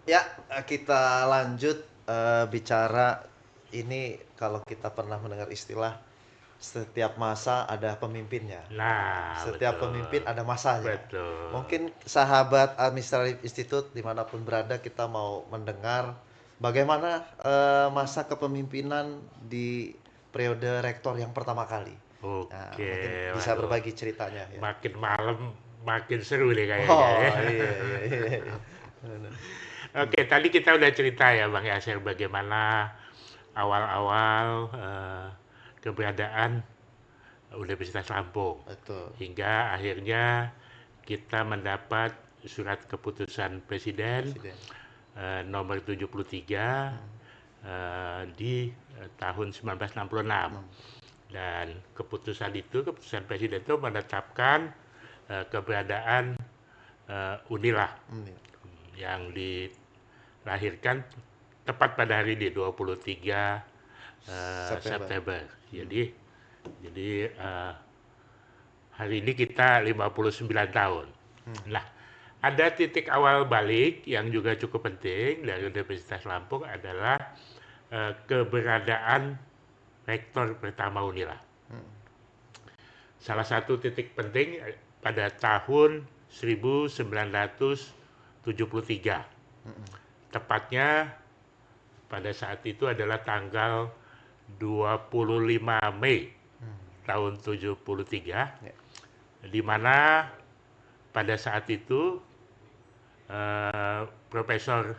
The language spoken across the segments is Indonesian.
Ya, kita lanjut bicara ini kalau kita pernah mendengar istilah setiap masa ada pemimpinnya. Nah, Setiap pemimpin betul. ada masanya. Betul. Mungkin sahabat Administratif Institute dimanapun berada kita mau mendengar bagaimana masa kepemimpinan di periode rektor yang pertama kali. Nah, Oke, mungkin bisa waduh. berbagi ceritanya ya. Makin malam makin seru nih kayaknya ya. Oh iya iya iya. Iya. Benar. Hmm, Oke, tadi kita udah cerita ya Bang Yasir bagaimana awal-awal keberadaan Universitas Lampung betul. hingga akhirnya kita mendapat surat keputusan Presiden Presiden. nomor 73 Hmm. di tahun 1966 Hmm. dan keputusan Presiden itu menetapkan keberadaan Unila Hmm, iya. yang dilahirkan tepat pada hari ini 23 September. September. Hmm. Jadi hari ini kita 59 tahun. Hmm. Nah, ada titik awal balik yang juga cukup penting dari Universitas Lampung adalah keberadaan rektor pertama Unila. Hmm. Salah satu titik penting pada tahun 1973. Hmm. Tepatnya pada saat itu adalah tanggal 25 Mei Hmm. tahun 73, Ya. di mana pada saat itu Profesor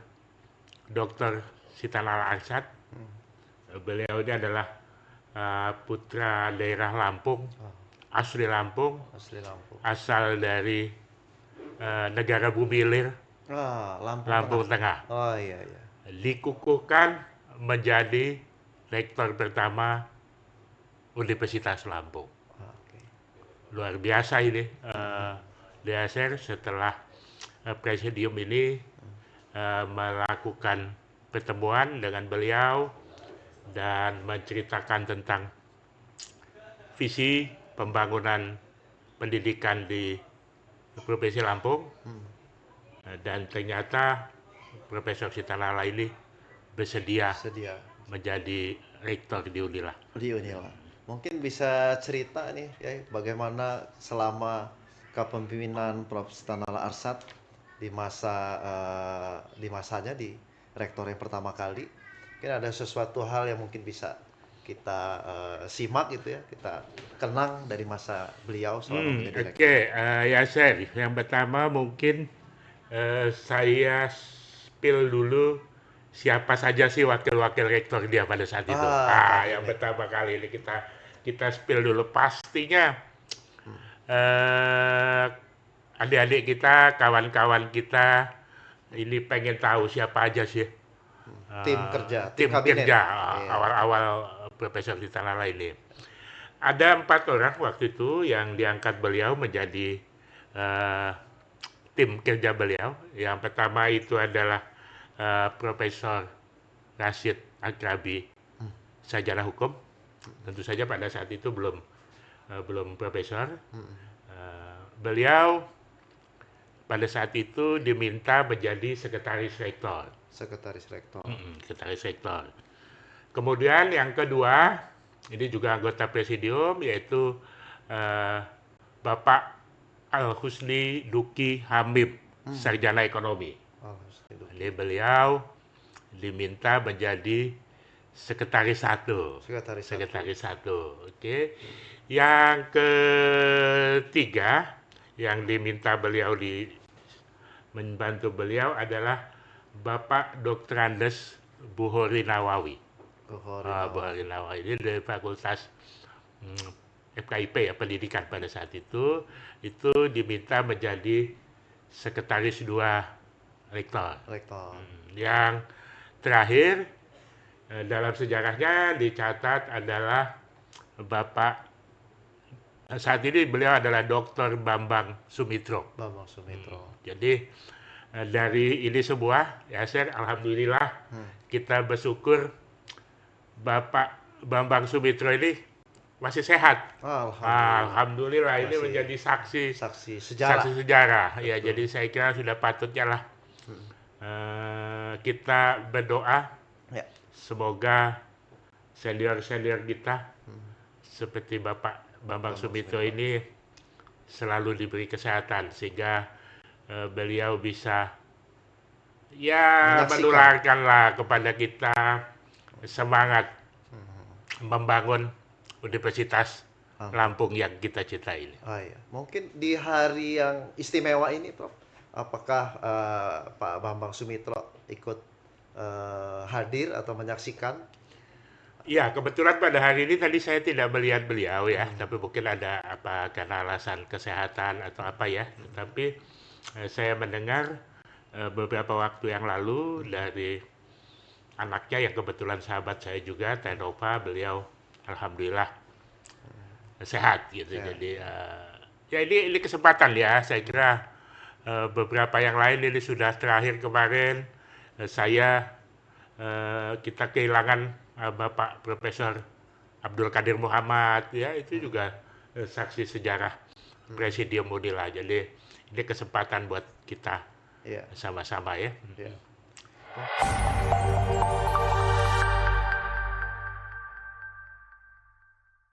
Dr. Sitanala Ansat, Hmm. beliau ini adalah putra daerah Lampung, Oh, asli Lampung, asli Lampung. asal dari negara Bumi Ilir, Lampung Tengah. Lampung Tengah. Oh iya iya. Dikukuhkan menjadi rektor pertama Universitas Lampung. Oke. Luar biasa ini, Hmm. DSR setelah presidium ini Hmm. melakukan pertemuan dengan beliau dan menceritakan tentang visi pembangunan pendidikan di Provinsi Lampung. Hmm. Dan ternyata Profesor Sitanala ini bersedia Sedia menjadi rektor di Unila. di Unila. Mungkin bisa cerita nih ya bagaimana selama kepemimpinan Prof. Stanala Arsat di masanya di rektor yang pertama kali. Mungkin ada sesuatu hal yang mungkin bisa kita simak gitu ya, kita kenang dari masa beliau selama menjadi rektor. Oke, ya Sher, yang pertama mungkin saya spill dulu siapa saja sih wakil-wakil rektor dia pada saat itu. Tadi Yang nih. pertama kali ini kita kita spill dulu. Pastinya Hmm. eh, adik-adik kita, kawan-kawan kita ini pengen tahu siapa aja sih Tim kerja, tim tim kabinet. kerja Iya. awal-awal Profesor Titanala ini. Ada 4 orang waktu itu yang diangkat beliau menjadi eh, tim kerja beliau. Yang pertama itu adalah Profesor Rashid Akrabi, Hmm. sarjana hukum. Tentu saja pada saat itu belum profesor. Hmm. Beliau pada saat itu diminta menjadi sekretaris rektor. Sekretaris rektor. Sekretaris rektor. Kemudian yang kedua, ini juga anggota presidium, yaitu eh, Bapak Al Husni Duki Hamid, Hmm. sarjana ekonomi. Oh, Duki. Jadi beliau diminta menjadi sekretaris satu. Sekretaris satu. Sekretaris satu, oke. Yang ketiga, yang diminta beliau membantu beliau adalah Bapak Dr. Andes Buhori Nawawi. Kohori Nawawi. Buhori Nawawi ini dari Fakultas hmm, FKIP ya, pendidikan pada saat itu diminta menjadi sekretaris dua rektor. Rektor. Yang terakhir dalam sejarahnya dicatat adalah Bapak saat ini beliau adalah Dr. Bambang Sumitro. Bambang Sumitro. Jadi dari ini semua ya Sir, alhamdulillah Hmm. kita bersyukur Bapak Bambang Sumitro ini masih sehat. Alhamdulillah. Alhamdulillah ini Masih menjadi saksi saksi sejarah. saksi sejarah. Ya, Betul. jadi saya kira sudah patutnya lah Hmm. kita berdoa Ya. semoga senior-senior kita seperti Bapak Bambang Sumito ini selalu diberi kesehatan sehingga beliau bisa ya Menyaksikan. menularkanlah kepada kita semangat membangun Universitas Lampung yang kita cintai ini. Oh iya, mungkin di hari yang istimewa ini, Prof, apakah Pak Bambang Sumitro ikut hadir atau menyaksikan? Ya, kebetulan pada hari ini tadi saya tidak melihat beliau ya, tapi mungkin ada apa karena alasan kesehatan atau apa ya. Tapi saya mendengar beberapa waktu yang lalu dari anaknya yang kebetulan sahabat saya juga, Teh Nova, beliau alhamdulillah sehat gitu. Sehat. Jadi ya ini kesempatan ya, saya kira beberapa yang lain ini sudah terakhir kemarin kita kehilangan Bapak Profesor Abdul Qadir Muhammad ya, itu juga saksi sejarah Presidium Unila. Jadi ini kesempatan buat kita Iya. sama-sama ya. Iya.